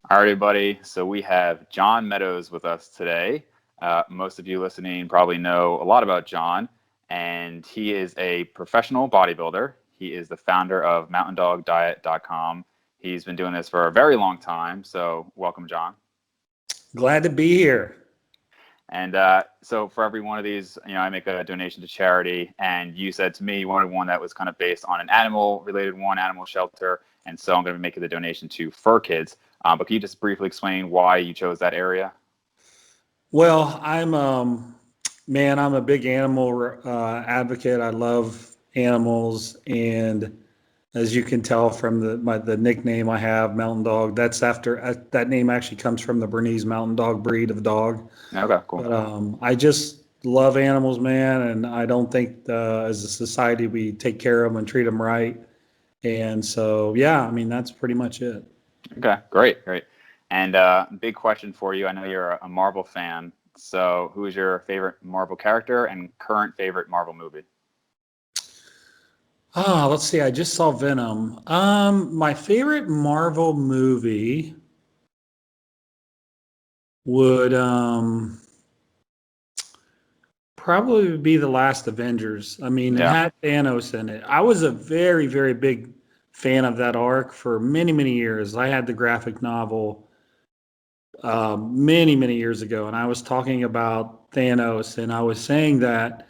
All right, everybody. So we have John Meadows with us today. Most of you listening probably know a lot about John, and he is a professional bodybuilder. He is the founder of MountainDogDiet.com. He's been doing this for a very long time. So welcome, John. Glad to be here. And so for every one of these, I make a donation to charity. And you said to me you wanted one that was kind of based on an animal-related one, animal shelter. And so I'm going to be making the donation to Fur Kids. But can you just briefly explain why you chose that area? Well, I'm a big animal advocate. I love animals, and as you can tell from the nickname I have, Mountain Dog, that's after that name actually comes from the Bernese Mountain Dog breed of dog. Okay, cool. But I just love animals, man, and I don't think as a society we take care of them and treat them right. And so, yeah, I mean that's pretty much it. Okay, great. And big question for you. I know you're a Marvel fan. So who is your favorite Marvel character and current favorite Marvel movie? Let's see. I just saw Venom. My favorite Marvel movie would probably be the last Avengers. I mean, it Yeah. had Thanos in it. I was a very, very big fan of that arc for many, many years. I had the graphic novel many, many years ago, and I was talking about Thanos, and I was saying that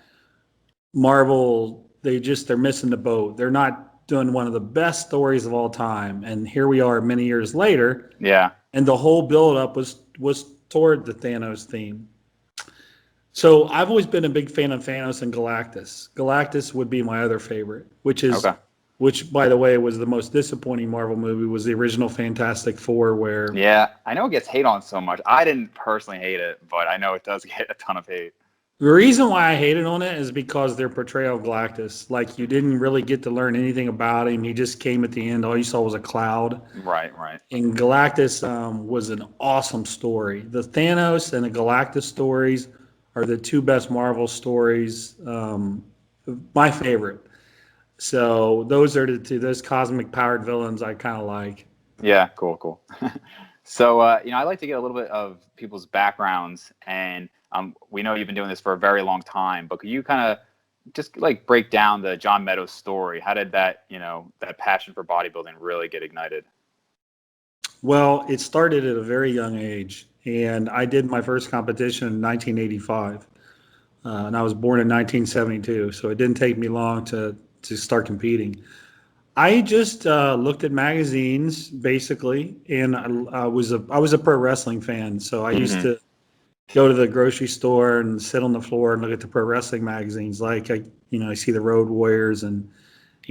Marvel, they're missing the boat. They're not doing one of the best stories of all time. And here we are many years later, Yeah. and the whole build up was toward the Thanos theme. So I've always been a big fan of Thanos and Galactus. Galactus would be my other favorite, Okay. which by the way was the most disappointing Marvel movie, was the original Fantastic Four, where Yeah. I know it gets hate on so much. I didn't personally hate it, but I know it does get a ton of hate. the reason why I hated on it is because their portrayal of Galactus. Like, you didn't really get to learn anything about him. He just came at the end. All you saw was a cloud. Right. And Galactus was an awesome story. The Thanos and the Galactus stories are the two best Marvel stories. My favorite. So those are the two. Those cosmic powered villains I kind of like. Yeah, cool. So, I like to get a little bit of people's backgrounds, and we know you've been doing this for a very long time, but could you kind of just like break down the John Meadows story? How did that passion for bodybuilding really get ignited? Well, it started at a very young age, and I did my first competition in 1985, and I was born in 1972, so it didn't take me long to start competing. I just looked at magazines basically, and I was a pro wrestling fan, so I used Hmm. to go to the grocery store and sit on the floor and look at the pro wrestling magazines. Like, I see the Road Warriors and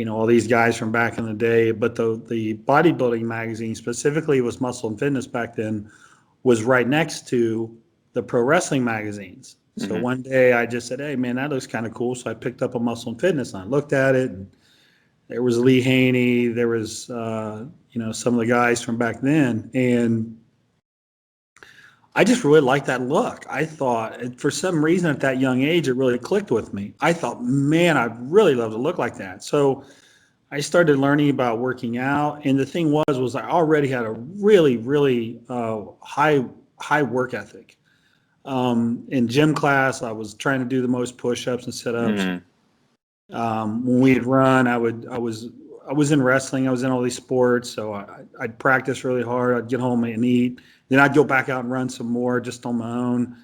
all these guys from back in the day. But the bodybuilding magazine specifically was Muscle and Fitness back then, was right next to the pro wrestling magazines. So Hmm. one day I just said, "Hey man, that looks kind of cool." So I picked up a Muscle and Fitness and I looked at it, and there was Lee Haney, there was some of the guys from back then, and I just really liked that look. I thought, for some reason at that young age, it really clicked with me. I thought, man, I'd really love to look like that. So I started learning about working out, and the thing was I already had a really, really high work ethic. In gym class, I was trying to do the most push-ups and sit-ups. Hmm. When we'd run, I was in wrestling. I was in all these sports, so I'd practice really hard. I'd get home and eat. Then I'd go back out and run some more just on my own.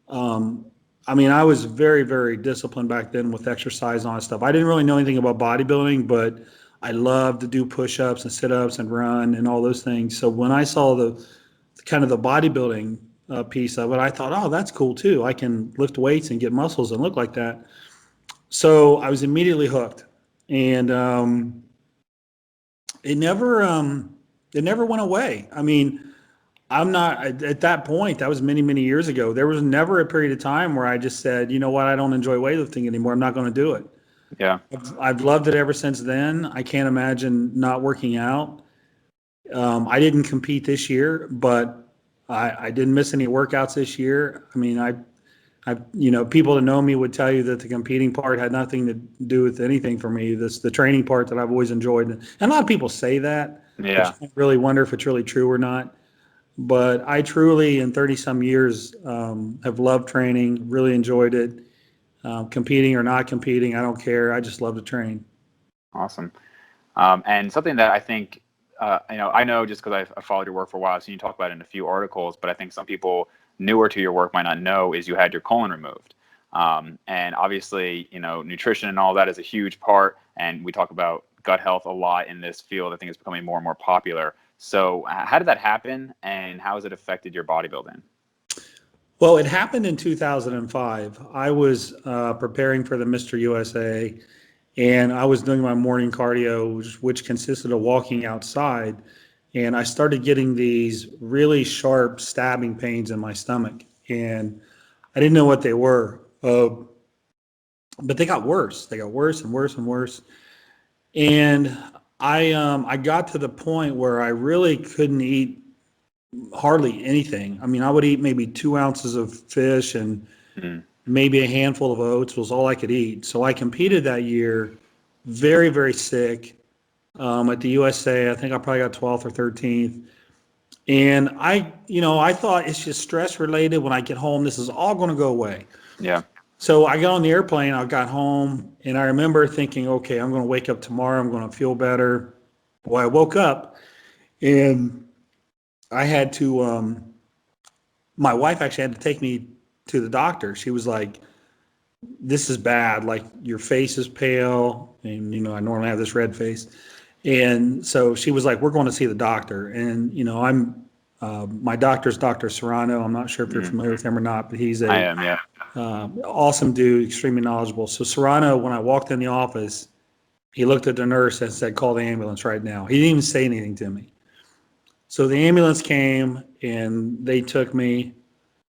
Um, I mean, I was very, very disciplined back then with exercise and all that stuff. I didn't really know anything about bodybuilding, but I loved to do push-ups and sit-ups and run and all those things. So when I saw the kind of the bodybuilding piece of it, I thought, oh, that's cool too. I can lift weights and get muscles and look like that. So I was immediately hooked, and it never it never went away. I mean, I'm not at that point. That was many, many years ago. There was never a period of time where I just said, you know what, I don't enjoy weightlifting anymore. I'm not going to do it. Yeah. I've loved it ever since then. I can't imagine not working out. I didn't compete this year, but I didn't miss any workouts this year. I mean, people that know me would tell you that the competing part had nothing to do with anything for me. This the training part that I've always enjoyed, and a lot of people say that, but Yeah. you really wonder if it's really true or not. But I truly, in 30 some years, have loved training, really enjoyed it. Competing or not competing, I don't care. I just love to train. Awesome. And something that I think, I know just because I've followed your work for a while, so you talk about it in a few articles, but I think some people newer to your work might not know is you had your colon removed. And obviously, nutrition and all that is a huge part. And we talk about gut health a lot in this field. I think it's becoming more and more popular. So how did that happen, and how has it affected your bodybuilding? Well, it happened in 2005. I was preparing for the Mr. USA, and I was doing my morning cardio, which consisted of walking outside. And I started getting these really sharp stabbing pains in my stomach. And I didn't know what they were, but they got worse. They got worse and worse and worse. And I got to the point where I really couldn't eat hardly anything. I mean, I would eat maybe 2 ounces of fish and maybe a handful of oats was all I could eat. So I competed that year, very, very sick, at the USA. I think I probably got 12th or 13th. And I thought it's just stress related. When I get home, this is all going to go away. Yeah. So I got on the airplane, I got home, and I remember thinking, okay, I'm going to wake up tomorrow, I'm going to feel better. Well, I woke up and I had to, my wife actually had to take me to the doctor. She was like, this is bad. Like, your face is pale. And, I normally have this red face. And so she was like, we're going to see the doctor. And, my doctor's Dr. Serrano. I'm not sure if you're familiar with him or not, but he's I am, yeah. Awesome dude, extremely knowledgeable. So Serrano, when I walked in the office, he looked at the nurse and said, call the ambulance right now. He didn't even say anything to me. So the ambulance came and they took me,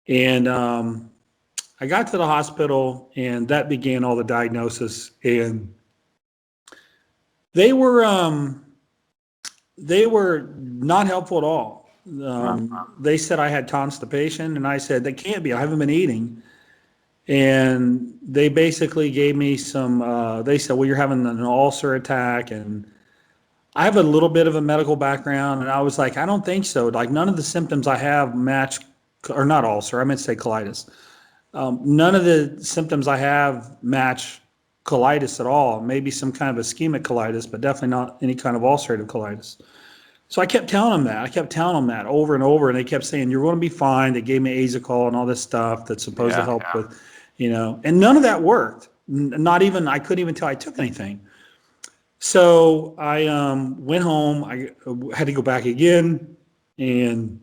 and I got to the hospital, and that began all the diagnosis. And they were not helpful at all. They said I had constipation, and I said, that can't be. I haven't been eating. And they basically gave me some, they said, well, you're having an ulcer attack. And I have a little bit of a medical background. And I was like, I don't think so. Like, none of the symptoms I have match, or not ulcer, I meant to say colitis. None of the symptoms I have match colitis at all. Maybe some kind of ischemic colitis, but definitely not any kind of ulcerative colitis. So I kept telling them that. I kept telling them that over and over, and they kept saying, you're going to be fine. They gave me Azicol and all this stuff that's supposed to help with, and none of that worked. Not even, I couldn't even tell I took anything. So I went home. I had to go back again, and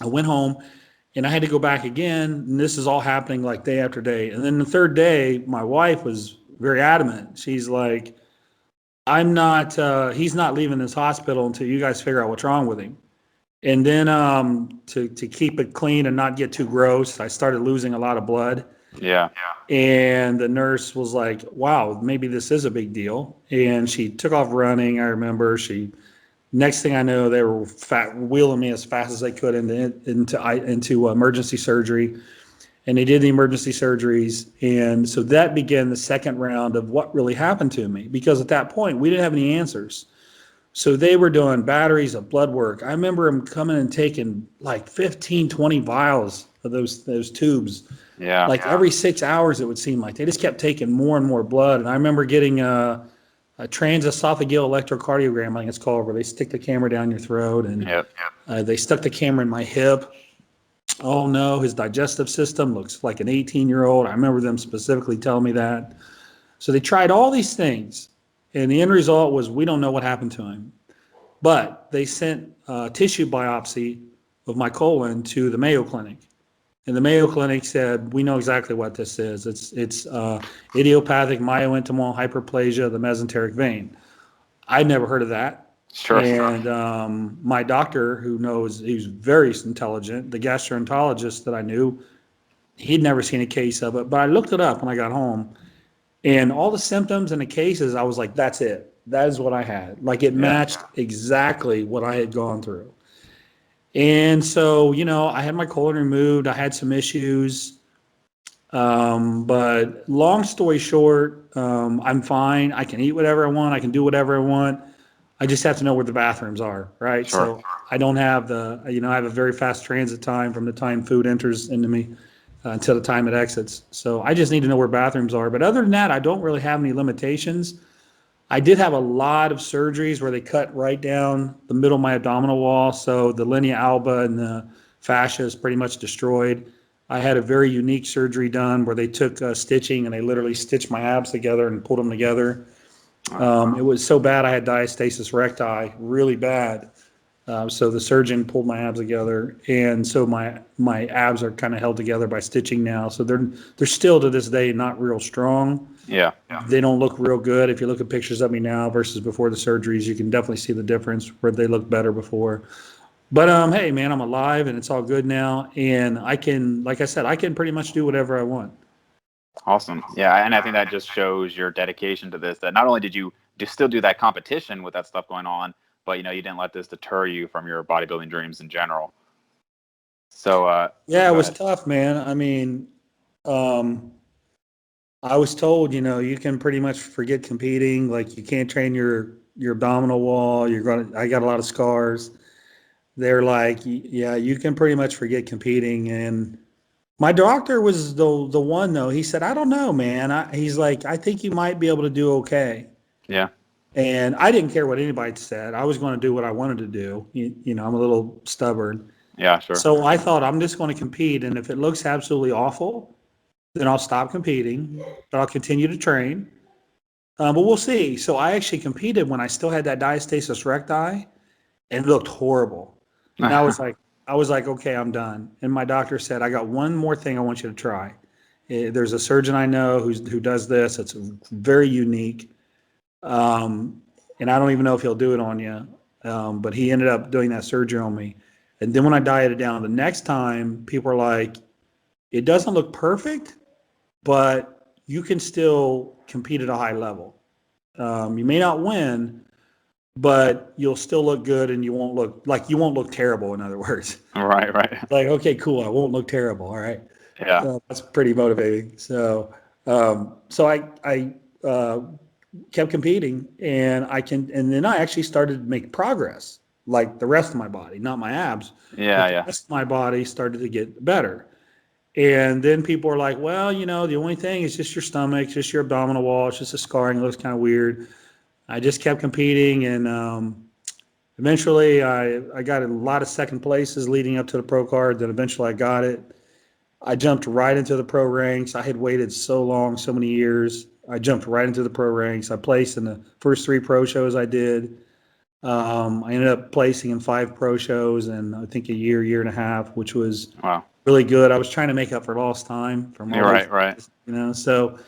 I went home, and I had to go back again, and this is all happening like day after day. And then the third day, my wife was very adamant. She's like, he's not leaving this hospital until you guys figure out what's wrong with him. And then to keep it clean and not get too gross, I started losing a lot of blood. Yeah. And the nurse was like, wow, maybe this is a big deal. And she took off running. I remember next thing I know, they were wheeling me as fast as they could into emergency surgery. And they did the emergency surgeries. And so that began the second round of what really happened to me, because at that point, we didn't have any answers. So they were doing batteries of blood work. I remember them coming and taking like 15, 20 vials of those tubes. Yeah. Like every 6 hours, it would seem like. They just kept taking more and more blood. And I remember getting a transesophageal electrocardiogram, I think it's called, where they stick the camera down your throat. And they stuck the camera in my hip. Oh, no, his digestive system looks like an 18-year-old. I remember them specifically telling me that. So they tried all these things, and the end result was we don't know what happened to him. But they sent a tissue biopsy of my colon to the Mayo Clinic. And the Mayo Clinic said, we know exactly what this is. It's idiopathic myointimal hyperplasia of the mesenteric vein. I'd never heard of that. Sure. And my doctor, who knows, he's very intelligent, the gastroenterologist that I knew, he'd never seen a case of it. But I looked it up when I got home, and all the symptoms and the cases, I was like, that's it. That is what I had. Like, it matched exactly what I had gone through. And so, I had my colon removed. I had some issues. But long story short, I'm fine. I can eat whatever I want. I can do whatever I want. I just have to know where the bathrooms are, right? Sure. So I don't have I have a very fast transit time from the time food enters into me until the time it exits. So I just need to know where bathrooms are. But other than that, I don't really have any limitations. I did have a lot of surgeries where they cut right down the middle of my abdominal wall. So the linea alba and the fascia is pretty much destroyed. I had a very unique surgery done where they took stitching and they literally stitched my abs together and pulled them together. It was so bad I had diastasis recti, really bad. So the surgeon pulled my abs together, and so my abs are kind of held together by stitching now. So they're still to this day not real strong. Yeah. They don't look real good. If you look at pictures of me now versus before the surgeries, you can definitely see the difference where they looked better before. But hey, man, I'm alive and it's all good now, and I can, like I said, I can pretty much do whatever I want. Awesome. Yeah, and I think that just shows your dedication to this. That not only did you still do that competition with that stuff going on, but you didn't let this deter you from your bodybuilding dreams in general. So yeah, it go was ahead. tough, man. I mean, I was told, you can pretty much forget competing. Like you can't train your abdominal wall. I got a lot of scars. They're like, yeah, you can pretty much forget competing. And my doctor was the one though. He said, I don't know, man. He's like, I think you might be able to do okay. Yeah. And I didn't care what anybody said. I was going to do what I wanted to do. I'm a little stubborn. Yeah. Sure. So I thought I'm just going to compete. And if it looks absolutely awful, then I'll stop competing, but I'll continue to train. But we'll see. So I actually competed when I still had that diastasis recti, and it looked horrible. And I was like, okay, I'm done. And my doctor said, I got one more thing I want you to try. There's a surgeon I know who does this. It's very unique. And I don't even know if he'll do it on you. But he ended up doing that surgery on me. And then when I dieted down the next time, people are like, it doesn't look perfect, but you can still compete at a high level. You may not win, but you'll still look good, and you won't look terrible. In other words, Right. Right. like, okay, cool, I won't look terrible. All right, Yeah. that's pretty motivating. So I kept competing, and and then I actually started to make progress, like the rest of my body, not my abs, Yeah. but the Yeah. rest of my body started to get better. And then people are like, well, the only thing is just your stomach, just your abdominal wall. It's just a scarring. It looks kind of weird. I just kept competing, and eventually I got a lot of second places leading up to the pro card. Then eventually I got it. I jumped right into the pro ranks. I had waited so long, so many years. I jumped right into the pro ranks. I placed in the first 3 pro shows I did. I ended up placing in 5 pro shows in I think a year and a half, which was Wow. really good. I was trying to make up for lost time from all You're those, right. Right. So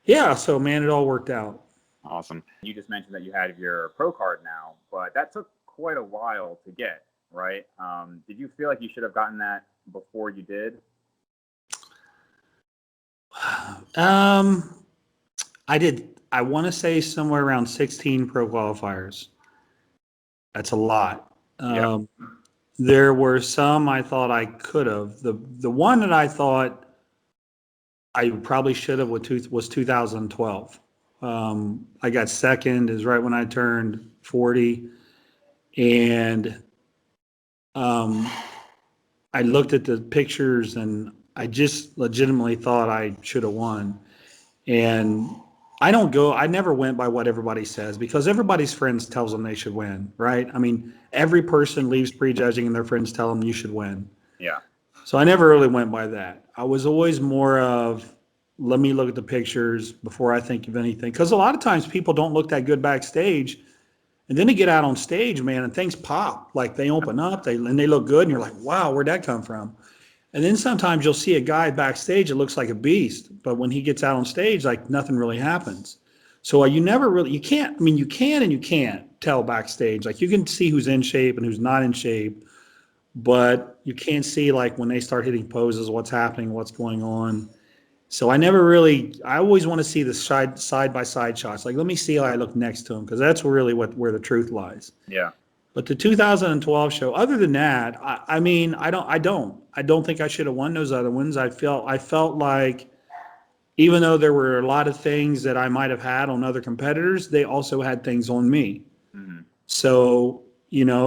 yeah, so man, it all worked out. Awesome. You just mentioned that you had your pro card now, but that took quite a while to get, right? Did you feel like you should have gotten that before you did? I did. I want to say somewhere around 16 pro qualifiers. That's a lot. Yeah. There were some I thought I could have. The one that I thought I probably should have was 2012. I got second is right when I turned 40, and I looked at the pictures and I just legitimately thought I should have won. And I never went by what everybody says because everybody's friends tells them they should win, right? I mean, every person leaves prejudging and their friends tell them you should win. Yeah. So I never really went by that. I was always more of, let me look at the pictures before I think of anything. Because a lot of times people don't look that good backstage. And then they get out on stage, man, and things pop. Like they open up, and they look good, and you're like, wow, where'd that come from? And then sometimes you'll see a guy backstage that looks like a beast, but when he gets out on stage, like nothing really happens. So you can't, I mean, you can and you can't tell backstage. Like you can see who's in shape and who's not in shape, but you can't see like when they start hitting poses, what's happening, what's going on. So I always want to see the side by side shots. Like, let me see how I look next to him because that's really where the truth lies. Yeah. But the 2012 show, other than that, I mean, I don't think I should have won those other ones. I felt like even though there were a lot of things that I might have had on other competitors, they also had things on me. Mm-hmm. So,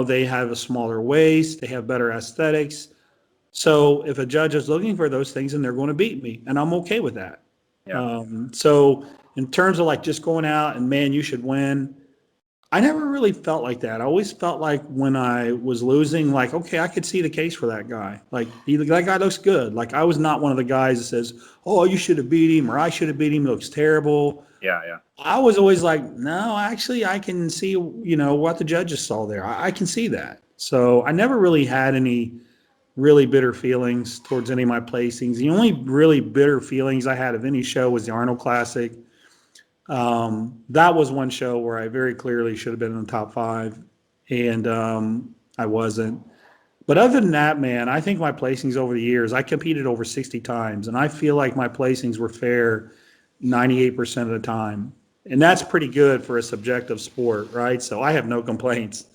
They have a smaller waist, they have better aesthetics. So if a judge is looking for those things, then they're going to beat me, and I'm okay with that. Yeah. So in terms of like just going out and, man, you should win, I never really felt like that. I always felt like when I was losing, like, okay, I could see the case for that guy. Like, that guy looks good. Like, I was not one of the guys that says, oh, you should have beat him, or I should have beat him. He looks terrible. Yeah. Yeah. I was always like, no, actually, I can see, what the judges saw there. I can see that. So I never really had any really bitter feelings towards any of my placings. The only really bitter feelings I had of any show was the Arnold Classic. That was one show where I very clearly should have been in the top 5, and I wasn't. But other than that, man, I think my placings over the years, I competed over 60 times, and I feel like my placings were fair 98% of the time. And that's pretty good for a subjective sport, right? So I have no complaints.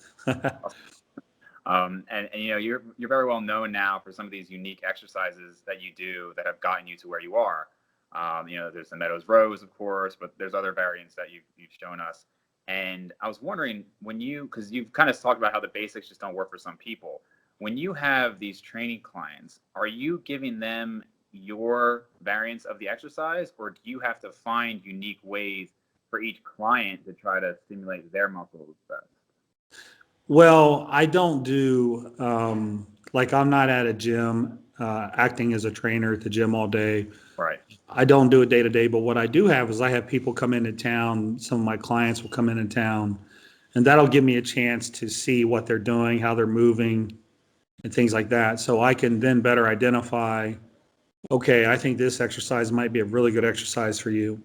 And you're very well known now for some of these unique exercises that you do that have gotten you to where you are. There's the Meadows rows, of course, but there's other variants that you've shown us. And I was wondering, because you've kind of talked about how the basics just don't work for some people. When you have these training clients, are you giving them your variants of the exercise, or do you have to find unique ways for each client to try to stimulate their muscles best? Well, I don't do, I'm not at a gym acting as a trainer at the gym all day. Right. I don't do it day to day, but what I do have is I have people come into town. Some of my clients will come into town, and that'll give me a chance to see what they're doing, how they're moving, and things like that. So I can then better identify, okay, I think this exercise might be a really good exercise for you.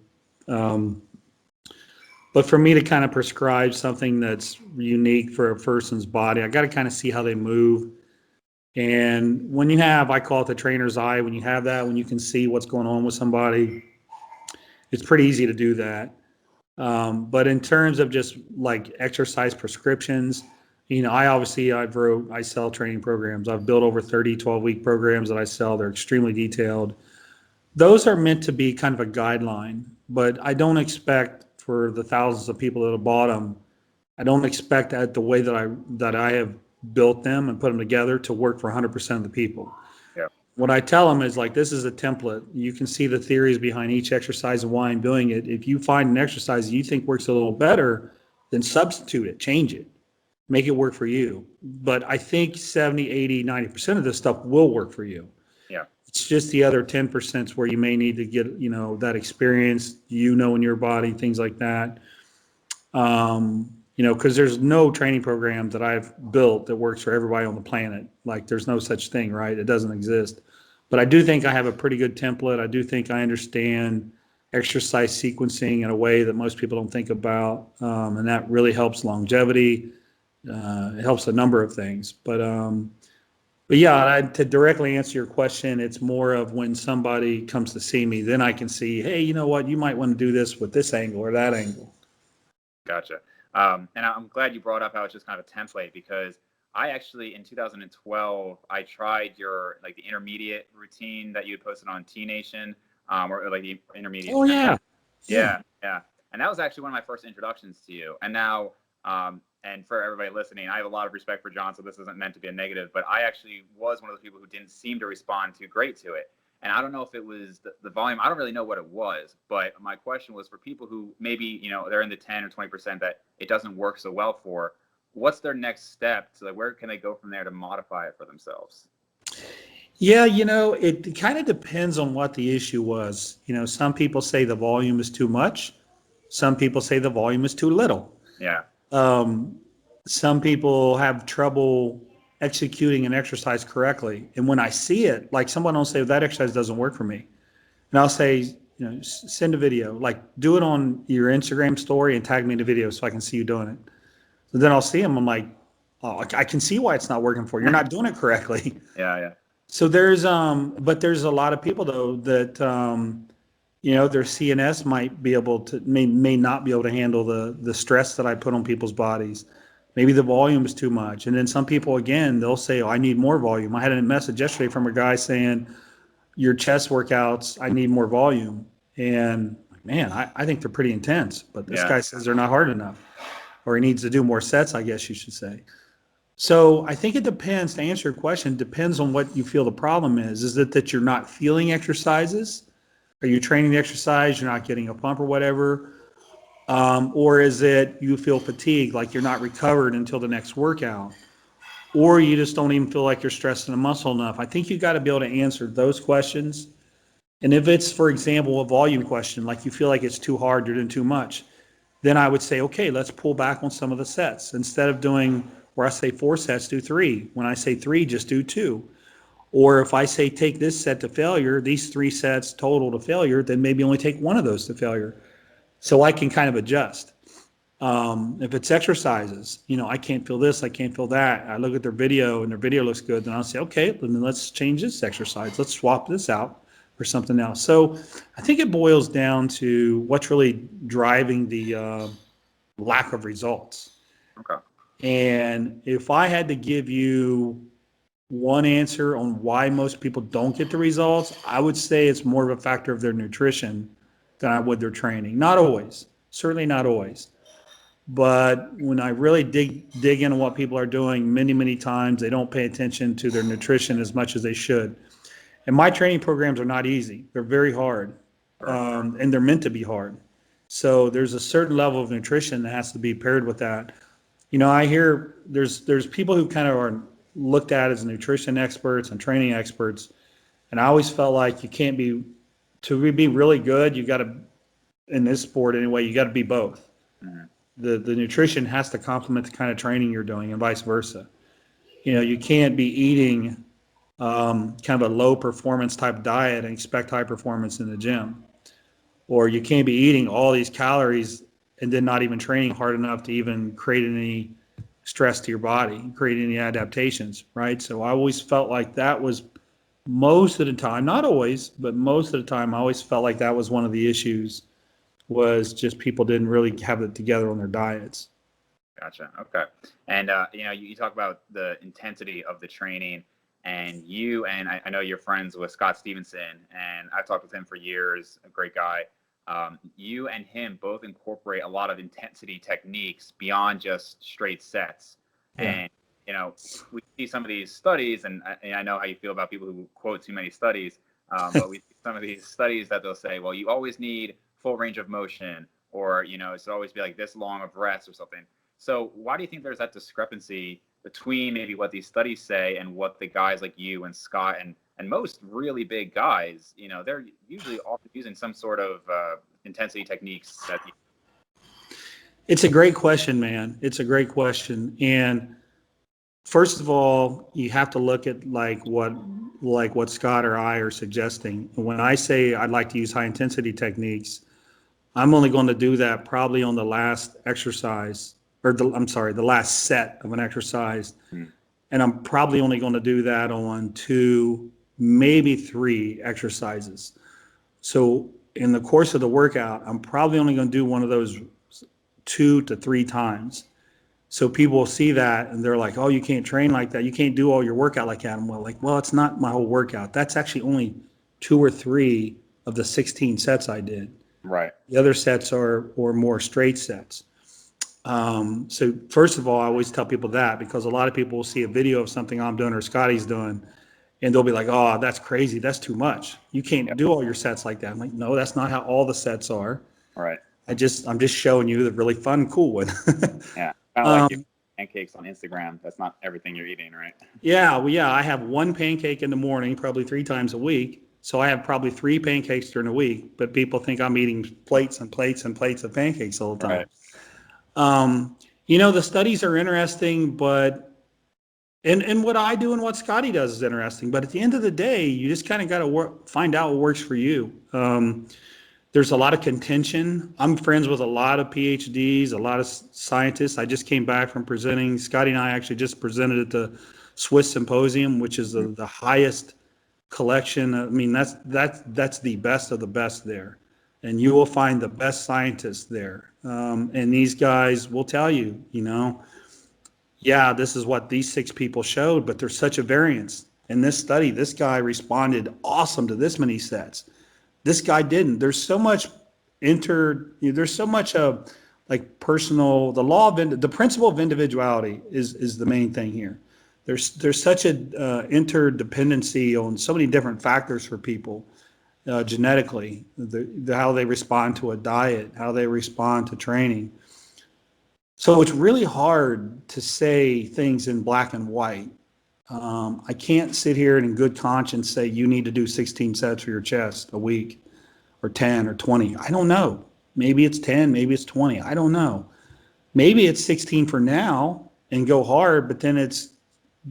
But for me to kind of prescribe something that's unique for a person's body, I got to kind of see how they move. And when you have, I call it the trainer's eye, when you have that, when you can see what's going on with somebody, it's pretty easy to do that. But in terms of just like exercise prescriptions, I sell training programs. I've built over 30 12-week programs that I sell. They're extremely detailed. Those are meant to be kind of a guideline, but I don't expect for the thousands of people that have bought them, I don't expect that the way that I have built them and put them together to work for 100% of the people. Yeah. What I tell them is like, this is a template. You can see the theories behind each exercise and why I'm doing it. If you find an exercise you think works a little better, then substitute it, change it, make it work for you. But I think 70, 80, 90% of this stuff will work for you. Yeah. It's just the other 10% where you may need to get, that experience, in your body, things like that. Because there's no training program that I've built that works for everybody on the planet. Like, there's no such thing, right? It doesn't exist. But I do think I have a pretty good template. I do think I understand exercise sequencing in a way that most people don't think about. And that really helps longevity. It helps a number of things. But yeah, to directly answer your question, it's more of when somebody comes to see me, then I can see, hey, you know what? You might want to do this with this angle or that angle. Gotcha. And I'm glad you brought up how it's just kind of a template, because I actually, in 2012, I tried the intermediate routine that you had posted on T Nation, or like the intermediate. Oh, yeah. Yeah. And that was actually one of my first introductions to you. And now, and for everybody listening, I have a lot of respect for John, so this isn't meant to be a negative, but I actually was one of those people who didn't seem to respond too great to it. And I don't know if it was the volume. I don't really know what it was, but my question was for people who maybe, they're in the 10 or 20% that it doesn't work so well for, what's their next step? So where can they go from there to modify it for themselves? Yeah, it kind of depends on what the issue was. Some people say the volume is too much. Some people say the volume is too little. Yeah. Some people have trouble executing an exercise correctly. And when I see it, like someone will say, that exercise doesn't work for me. And I'll say, send a video, like do it on your Instagram story and tag me in the video so I can see you doing it. So then I'll see them. I'm like, oh, I can see why it's not working for you. You're not doing it correctly. Yeah. So there's a lot of people though that, their CNS may not be able to handle the stress that I put on people's bodies. Maybe the volume is too much. And then some people, again, they'll say, oh, I need more volume. I had a message yesterday from a guy saying, your chest workouts, I need more volume. And man, I think they're pretty intense, but this guy says they're not hard enough, or he needs to do more sets, I guess you should say. So I think it depends, to answer your question, depends on what you feel the problem is. Is it that you're not feeling exercises? Are you training the exercise, you're not getting a pump or whatever? Or is it you feel fatigued, like you're not recovered until the next workout? Or you just don't even feel like you're stressing the muscle enough? I think you got to be able to answer those questions. And if it's, for example, a volume question, like you feel like it's too hard, you're doing too much, then I would say, okay, let's pull back on some of the sets. Instead of doing where I say 4 sets, do 3. When I say 3, just do 2. Or if I say take this set to failure, these 3 sets total to failure, then maybe only take one of those to failure. So I can kind of adjust. If it's exercises, I can't feel this, I can't feel that. I look at their video and their video looks good, then I'll say, okay, then let's change this exercise. Let's swap this out for something else. So I think it boils down to what's really driving the lack of results. Okay. And if I had to give you one answer on why most people don't get the results, I would say it's more of a factor of their nutrition than I would their training. Not always, certainly not always. But when I really dig into what people are doing, many times they don't pay attention to their nutrition as much as they should. And my training programs are not easy. They're very hard, and they're meant to be hard. So there's a certain level of nutrition that has to be paired with that. I hear there's people who kind of are looked at as nutrition experts and training experts, and I always felt like you can't be, to be really good, you got to, in this sport anyway, you got to be both. Mm-hmm. The nutrition has to complement the kind of training you're doing, and vice versa. You can't be eating kind of a low performance type diet and expect high performance in the gym, or you can't be eating all these calories and then not even training hard enough to even create any stress to your body, create any adaptations, right? So I always felt like that was, most of the time, not always, but most of the time, I always felt like that was one of the issues, was just people didn't really have it together on their diets. Gotcha. Okay. And, you talk about the intensity of the training, and I know you're friends with Scott Stevenson, and I've talked with him for years, a great guy. You and him both incorporate a lot of intensity techniques beyond just straight sets. Yeah. And, we see some of these studies, and I know how you feel about people who quote too many studies, but we see some of these studies that they'll say, well, you always need full range of motion, or, it should always be like this long of rest or something. So why do you think there's that discrepancy between maybe what these studies say and what the guys like you and Scott and most really big guys, they're usually often using some sort of intensity techniques that It's a great question, man. It's a great question. And first of all, you have to look at what Scott or I are suggesting. When I say I'd like to use high intensity techniques, I'm only going to do that probably on the last exercise, or the last set of an exercise. And I'm probably only going to do that on 2, maybe 3 exercises. So in the course of the workout, I'm probably only going to do one of those 2 to 3 times. So people will see that and they're like, oh, you can't train like that. You can't do all your workout like that. And we're like, well, it's not my whole workout. That's actually only 2 or 3 of the 16 sets I did. Right. The other sets are more straight sets. So first of all, I always tell people that, because a lot of people will see a video of something I'm doing or Scotty's doing, and they'll be like, oh, that's crazy. That's too much. You can't do all your sets like that. I'm like, no, that's not how all the sets are. Right. I'm just showing you the really fun, cool one. Yeah. Kind of like your pancakes on Instagram. That's not everything you're eating, right? Yeah. Well, yeah, I have 1 pancake in the morning, probably 3 times a week. So I have probably 3 pancakes during the week, but people think I'm eating plates and plates and plates of pancakes all the time. Right. The studies are interesting, but and what I do and what Scotty does is interesting. But at the end of the day, you just kind of got to find out what works for you. There's a lot of contention. I'm friends with a lot of PhDs, a lot of scientists. I just came back from presenting. Scotty and I actually just presented at the Swiss Symposium, which is the highest collection. I mean, that's the best of the best there, and you will find the best scientists there. And these guys will tell you, yeah, this is what these 6 people showed, but there's such a variance. In this study, this guy responded awesome to this many sets. This guy didn't. There's so much the law of the principle of individuality is the main thing here. There's such a interdependency on so many different factors for people, genetically, how they respond to a diet, how they respond to training. So it's really hard to say things in black and white. I can't sit here and in good conscience say you need to do 16 sets for your chest a week, or 10 or 20. I don't know. Maybe it's 10, maybe it's 20. I don't know. Maybe it's 16 for now and go hard, but then it's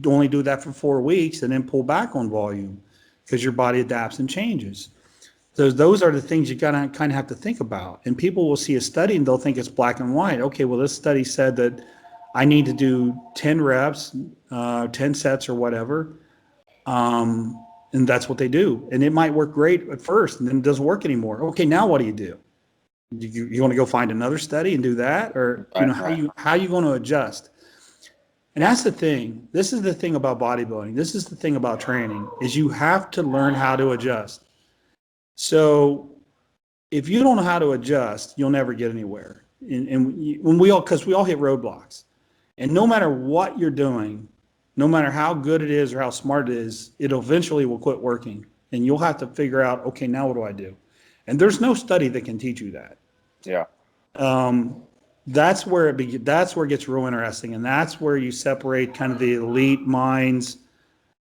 only do that for 4 weeks and then pull back on volume because your body adapts and changes. So those are the things you gotta kind of have to think about. And people will see a study and they'll think it's black and white. Okay, well, this study said that I need to do 10 reps, 10 sets or whatever. And that's what they do. And it might work great at first and then it doesn't work anymore. Okay, now what do? You want to go find another study and do that? Or how you going to adjust? And that's the thing. This is the thing about bodybuilding. This is the thing about training, is you have to learn how to adjust. So if you don't know how to adjust, you'll never get anywhere. Because we all hit roadblocks. And no matter what you're doing, no matter how good it is or how smart it is, it eventually will quit working. And you'll have to figure out, okay, now what do I do? And there's no study that can teach you that. Yeah. That's where it gets real interesting. And that's where you separate kind of the elite minds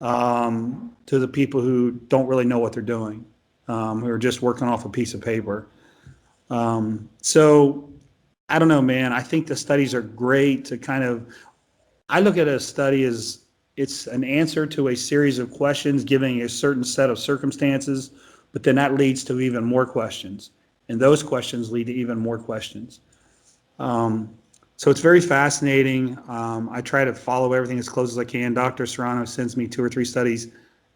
to the people who don't really know what they're doing, who are just working off a piece of paper. So I don't know, man. I think the studies are great to kind of, I look at a study as it's an answer to a series of questions, giving a certain set of circumstances, but then that leads to even more questions. And those questions lead to even more questions. So it's very fascinating. I try to follow everything as close as I can. Dr. Serrano sends me 2 or 3 studies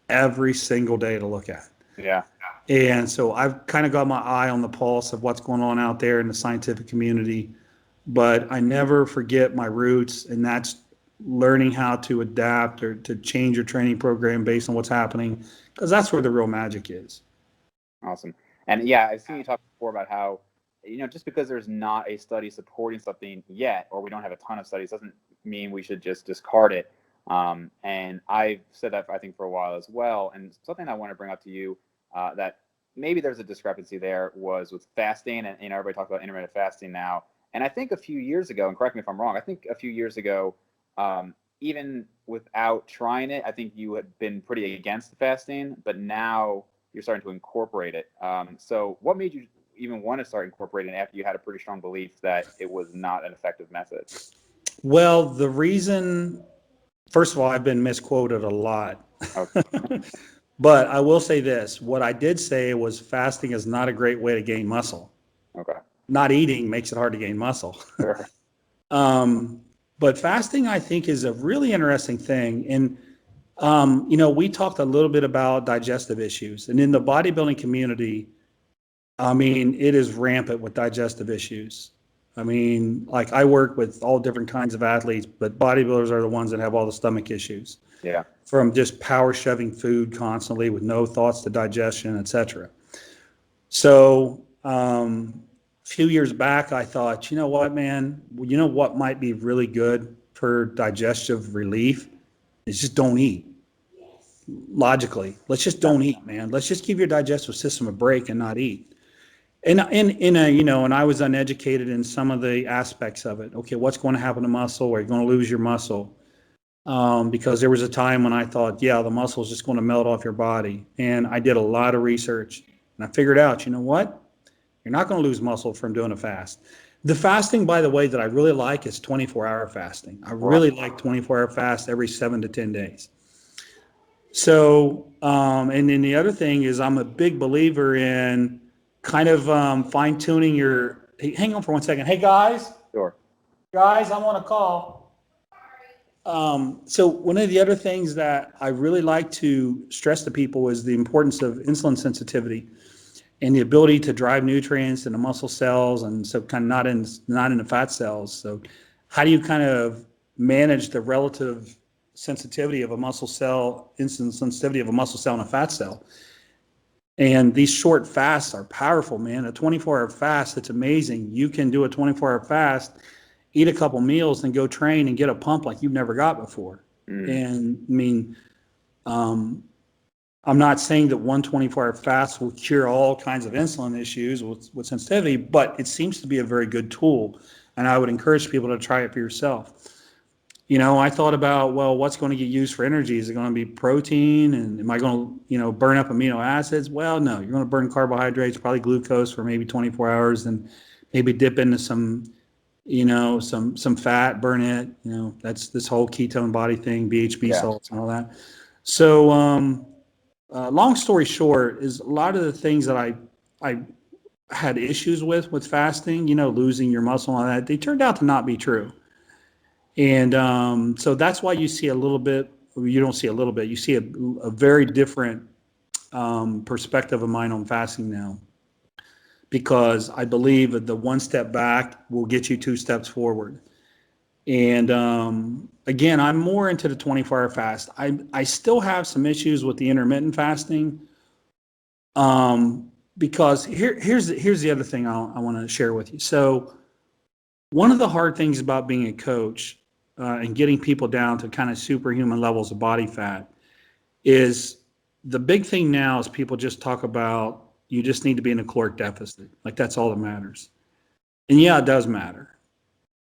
every single day to look at. Yeah. And so I've kind of got my eye on the pulse of what's going on out there in the scientific community, but I never forget my roots, and that's learning how to adapt or to change your training program based on what's happening, because that's where the real magic is. Awesome. And yeah, I've seen you talk before about how, just because there's not a study supporting something yet, or we don't have a ton of studies, doesn't mean we should just discard it. And I've said that, I think, for a while as well. And something I want to bring up to you that maybe there's a discrepancy there was with fasting. And everybody talks about intermittent fasting now. And I think a few years ago, and correct me if I'm wrong, I think a few years ago, even without trying it, I think you had been pretty against the fasting, but now you're starting to incorporate it. So what made you even want to start incorporating it after you had a pretty strong belief that it was not an effective method? Well, the reason, first of all, I've been misquoted a lot. Okay. But I will say this. What I did say was fasting is not a great way to gain muscle. Okay. Not eating makes it hard to gain muscle. Sure. But fasting, I think, is a really interesting thing. And, we talked a little bit about digestive issues. And in the bodybuilding community, it is rampant with digestive issues. Like I work with all different kinds of athletes, but bodybuilders are the ones that have all the stomach issues. Yeah. From just power shoving food constantly with no thoughts to digestion, et cetera. So a few years back, I thought, you know what, man, what might be really good for digestive relief is just don't eat. Logically, let's just don't eat, man. Let's just give your digestive system a break and not eat. And I was uneducated in some of the aspects of it. Okay, what's going to happen to muscle? Are you going to lose your muscle? Because there was a time when I thought, yeah, the muscle is just going to melt off your body. And I did a lot of research, and I figured out, you know what? You're not going to lose muscle from doing a fast. The fasting, by the way, that I really like is 24-hour fasting. I really like 24-hour fast every 7 to 10 days. So, and then the other thing is I'm a big believer in kind of fine tuning your, hey, hang on for 1 second. Hey guys. Sure. Guys, I'm on a call. So one of the other things that I really like to stress to people is the importance of insulin sensitivity and the ability to drive nutrients into muscle cells, and so kind of not in the fat cells. So how do you kind of manage the relative sensitivity of a muscle cell, insulin sensitivity of a muscle cell and a fat cell? And these short fasts are powerful, man. A 24-hour fast, it's amazing. You can do a 24-hour fast, eat a couple meals, and go train and get a pump like you've never got before. And I mean, I'm not saying that one 24-hour fast will cure all kinds of insulin issues with sensitivity, but it seems to be a very good tool. And I would encourage people to try it for yourself. I thought about, well, what's going to get used for energy? Is it going to be protein? And am I going to, burn up amino acids? Well, no, you're going to burn carbohydrates, probably glucose for maybe 24 hours, and maybe dip into some fat, burn it. That's this whole ketone body thing, BHB salts and all that. So, long story short, is a lot of the things that I had issues with fasting, losing your muscle and all that, they turned out to not be true. And so that's why you see a little bit, you don't see a little bit, you see a very different perspective of mine on fasting now. Because I believe that the one step back will get you 2 steps forward. And again, I'm more into the 24-hour fast. I still have some issues with the intermittent fasting. Because here's the other thing I want to share with you. So one of the hard things about being a coach and getting people down to kind of superhuman levels of body fat is the big thing now is people just talk about you just need to be in a caloric deficit. Like that's all that matters. And yeah, it does matter.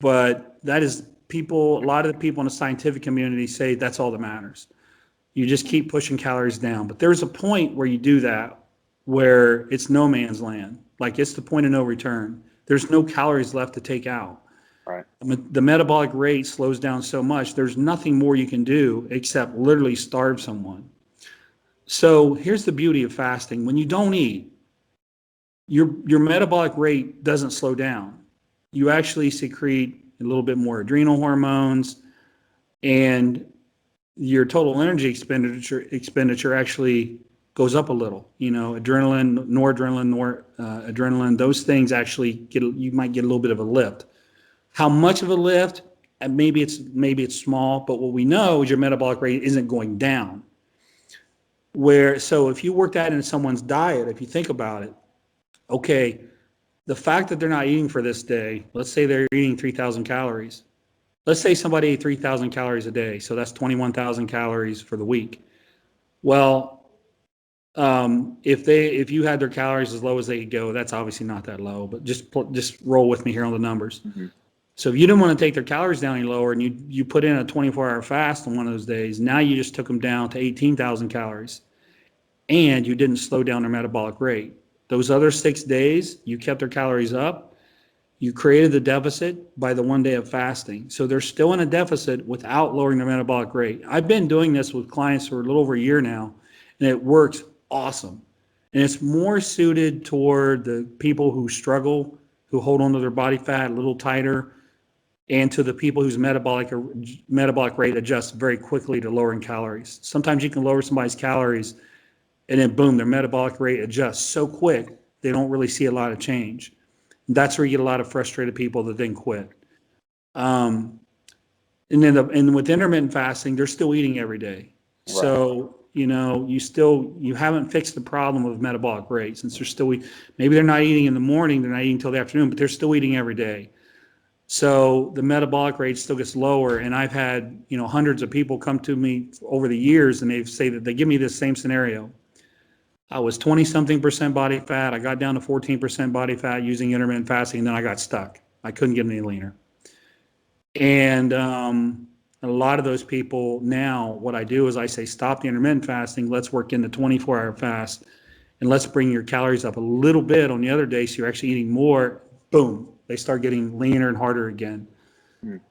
But that is a lot of the people in the scientific community say that's all that matters. You just keep pushing calories down. But there's a point where you do that where it's no man's land. Like it's the point of no return. There's no calories left to take out. Right. The metabolic rate slows down so much, there's nothing more you can do except literally starve someone. So here's the beauty of fasting. When you don't eat, your metabolic rate doesn't slow down. You actually secrete a little bit more adrenal hormones, and your total energy expenditure actually goes up a little. Adrenaline, noradrenaline, those things actually you might get a little bit of a lift. How much of a lift? And maybe it's small, but what we know is your metabolic rate isn't going down. So if you work that into someone's diet, if you think about it, okay, the fact that they're not eating for this day, let's say they're eating 3,000 calories. Let's say somebody ate 3,000 calories a day, so that's 21,000 calories for the week. Well, if you had their calories as low as they could go, that's obviously not that low, but just roll with me here on the numbers. Mm-hmm. So if you didn't want to take their calories down any lower and you put in a 24-hour fast on one of those days, now you just took them down to 18,000 calories and you didn't slow down their metabolic rate. Those other 6 days, you kept their calories up. You created the deficit by the 1 day of fasting. So they're still in a deficit without lowering their metabolic rate. I've been doing this with clients for a little over a year now, and it works awesome. And it's more suited toward the people who struggle, who hold on to their body fat a little tighter, and to the people whose metabolic rate adjusts very quickly to lowering calories. Sometimes you can lower somebody's calories and then boom, their metabolic rate adjusts so quick, they don't really see a lot of change. That's where you get a lot of frustrated people that then quit. And with intermittent fasting, they're still eating every day. Right. So, you haven't fixed the problem of metabolic rate since maybe they're not eating in the morning, they're not eating until the afternoon, but they're still eating every day. So the metabolic rate still gets lower. And I've had, hundreds of people come to me over the years and they say that they give me this same scenario. I was 20-something% body fat. I got down to 14% body fat using intermittent fasting, and then I got stuck. I couldn't get any leaner. And a lot of those people now, what I do is I say, stop the intermittent fasting. Let's work in the 24-hour fast, and let's bring your calories up a little bit on the other day so you're actually eating more. Boom. They start getting leaner and harder again.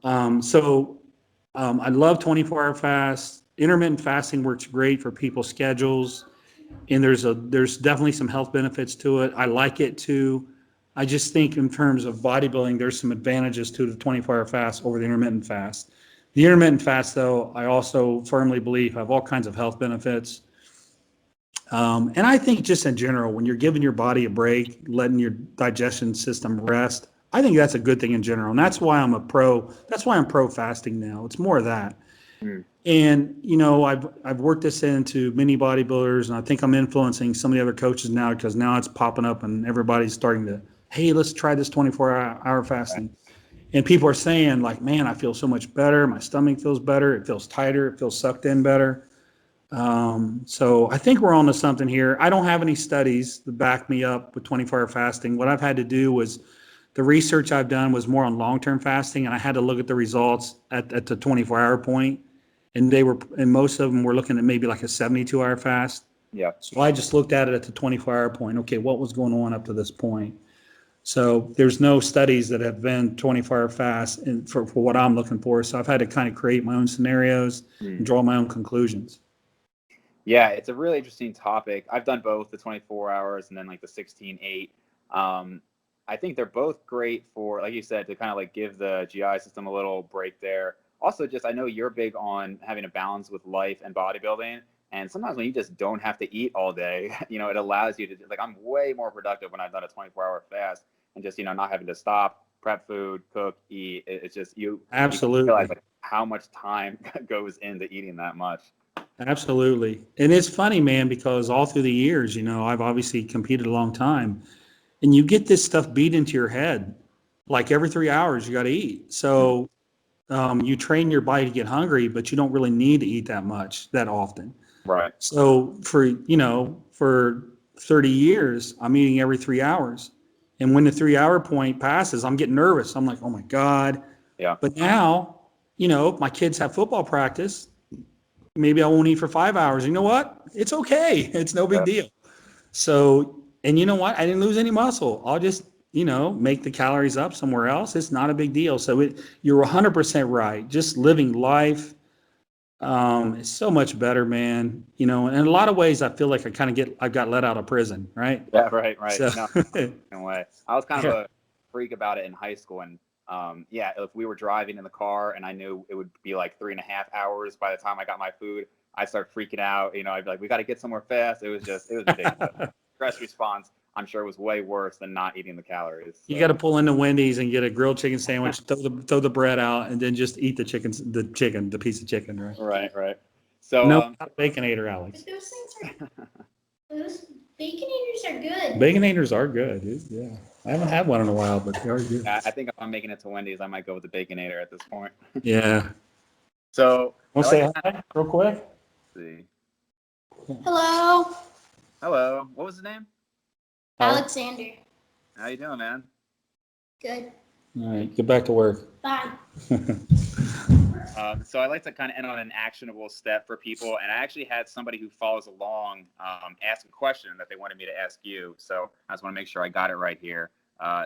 I love 24-hour fasts. Intermittent fasting works great for people's schedules. And there's definitely some health benefits to it. I like it too. I just think in terms of bodybuilding, there's some advantages to the 24-hour fast over the intermittent fast. The intermittent fast, though, I also firmly believe have all kinds of health benefits. And I think just in general, when you're giving your body a break, letting your digestion system rest, I think that's a good thing in general. And that's why I'm pro fasting now. It's more of that. And, I've worked this into many bodybuilders, and I think I'm influencing some of the other coaches now because now it's popping up and everybody's starting to, hey, let's try this 24-hour Right. fasting. And people are saying, like, man, I feel so much better. My stomach feels better. It feels tighter. It feels sucked in better. So I think we're onto something here. I don't have any studies to back me up with 24-hour fasting. What I've had to do was the research I've done was more on long-term fasting, and I had to look at the results at the 24-hour point, and most of them were looking at maybe like a 72-hour fast. Yeah. So I just looked at it at the 24-hour point. Okay, what was going on up to this point? So there's no studies that have been 24-hour fast for what I'm looking for. So I've had to kind of create my own scenarios and draw my own conclusions. Yeah, it's a really interesting topic. I've done both, the 24 hours and then like the 16/8. I think they're both great for, like you said, to kind of like give the GI system a little break there. Also, just I know you're big on having a balance with life and bodybuilding. And sometimes when you just don't have to eat all day, it allows you to, like, I'm way more productive when I've done a 24-hour fast and just, not having to stop, prep food, cook, eat. It's just you realize Absolutely. like how much time goes into eating that much. Absolutely. And it's funny, man, because all through the years, I've obviously competed a long time, and you get this stuff beat into your head. Like every 3 hours, you got to eat. So you train your body to get hungry, but you don't really need to eat that much that often. Right. So for 30 years, I'm eating every 3 hours. And when the 3 hour point passes, I'm getting nervous. I'm like, oh my God. Yeah. But now, my kids have football practice. Maybe I won't eat for 5 hours. You know what? It's okay. It's no big deal. So, and you know what? I didn't lose any muscle. I'll just, make the calories up somewhere else. It's not a big deal. So you're 100% right. Just living life is so much better, man. In a lot of ways, I feel like I got let out of prison, right? Yeah, right, right. So, No, no way. I was kind of yeah, a freak about it in high school, and yeah, if we were driving in the car and I knew it would be like 3.5 hours by the time I got my food, I'd start freaking out. I'd be like, "We got to get somewhere fast." It was ridiculous. Stress response, I'm sure, was way worse than not eating the calories. you So. got to pull into Wendy's and get a grilled chicken sandwich, throw the bread out, and then just eat the piece of chicken, right? Right, right. So, No, not a Baconator, Alex. But those things are, those baconators are good. Baconators are good. Yeah, I haven't had one in a while, but they are good. I think if I'm making it to Wendy's, I might go with the Baconator at this point. Yeah. So, Want I to like say hi real quick? see. Hello, Hello. What was the name? Alexander. How you doing, man? Good. All right, get back to work. Bye. So I like to kind of end on an actionable step for people, and I actually had somebody who follows along ask a question that they wanted me to ask you. So I just want to make sure I got it right here.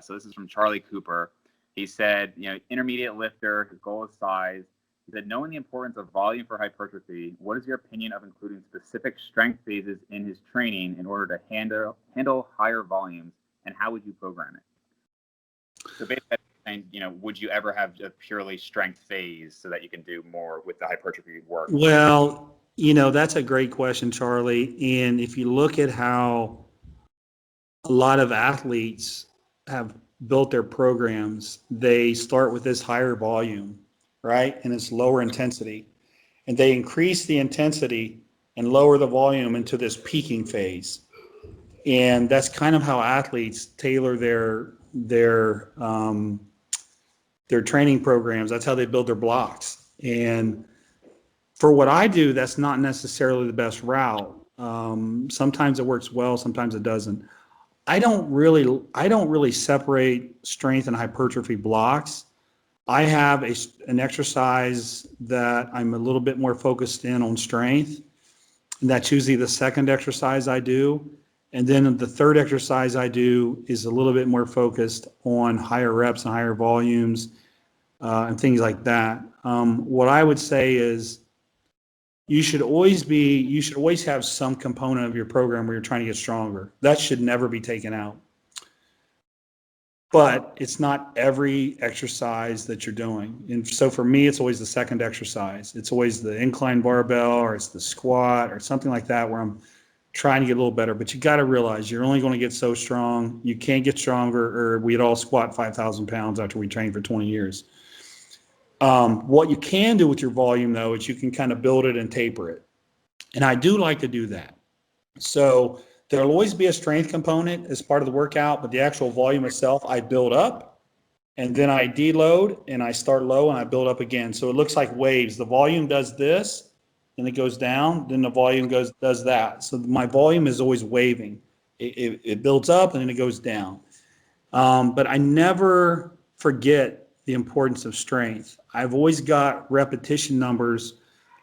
So this is from Charlie Cooper. He said, intermediate lifter, his goal is size. He said, knowing the importance of volume for hypertrophy, what is your opinion of including specific strength phases in his training in order to handle higher volumes, and how would you program it? So basically, would you ever have a purely strength phase so that you can do more with the hypertrophy work? Well, that's a great question, Charlie. And if you look at how a lot of athletes have built their programs, they start with this higher volume, right? And it's lower intensity. And they increase the intensity and lower the volume into this peaking phase. And that's kind of how athletes tailor their training programs. That's how they build their blocks. And for what I do, that's not necessarily the best route. Sometimes it works well, sometimes it doesn't. I don't really separate strength and hypertrophy blocks. I have an exercise that I'm a little bit more focused in on strength. And that's usually the second exercise I do. And then the third exercise I do is a little bit more focused on higher reps and higher volumes and things like that. What I would say is you should always have some component of your program where you're trying to get stronger. That should never be taken out. But it's not every exercise that you're doing. And so for me, it's always the second exercise. It's always the incline barbell, or it's the squat or something like that where I'm trying to get a little better. But you got to realize you're only going to get so strong. You can't get stronger, or we'd all squat 5,000 pounds after we trained for 20 years. So, you got to realize you're only going to get so strong. You can't get stronger, or we'd all squat 5,000 pounds after we trained for 20 years. So, you got to realize you're only going to get so strong. You can't get stronger, or we'd all squat 5,000 pounds after we trained for 20 years. What you can do with your volume, though, is you can kind of build it and taper it. And I do like to do that. So there'll always be a strength component as part of the workout, but the actual volume itself, I build up and then I deload and I start low and I build up again. So it looks like waves. The volume does this, then it goes down, then the volume does that. So my volume is always waving. It builds up and then it goes down. But I never forget the importance of strength. I've always got repetition numbers.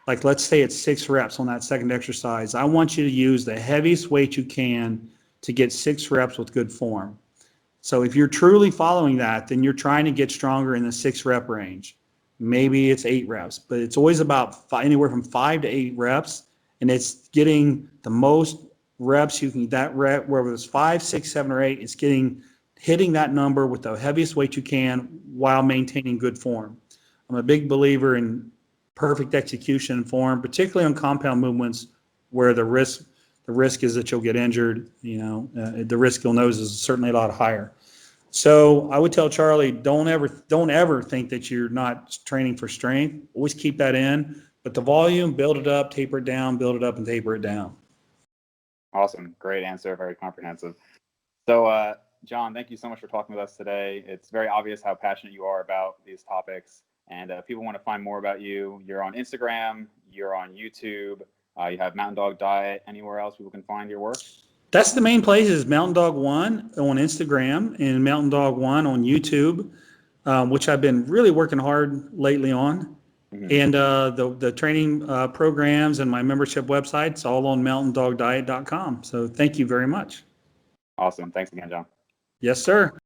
Like let's say it's 6 reps on that second exercise. I want you to use the heaviest weight you can to get 6 reps with good form. So if you're truly following that, then you're trying to get stronger in the 6 rep range. Maybe it's 8 reps, but it's always about anywhere from 5 to 8 reps, and it's getting the most reps you can. That rep, whether it's 5, 6, 7, or 8, it's hitting that number with the heaviest weight you can while maintaining good form. I'm a big believer in perfect execution and form, particularly on compound movements where the risk is that you'll get injured. The risk you'll notice is certainly a lot higher. So I would tell Charlie, don't ever think that you're not training for strength. Always keep that in, but the volume, build it up, taper it down, build it up and taper it down. Awesome. Great answer. Very comprehensive. So, John, thank you so much for talking with us today. It's very obvious how passionate you are about these topics. And if people want to find more about you, you're on Instagram, you're on YouTube, you have MountainDog Diet. Anywhere else people can find your work? That's the main places, MountainDog 1 on Instagram and MountainDog 1 on YouTube, which I've been really working hard lately on. Mm-hmm. And the training programs and my membership websites all on MountainDogDiet.com. So thank you very much. Awesome. Thanks again, John. Yes, sir.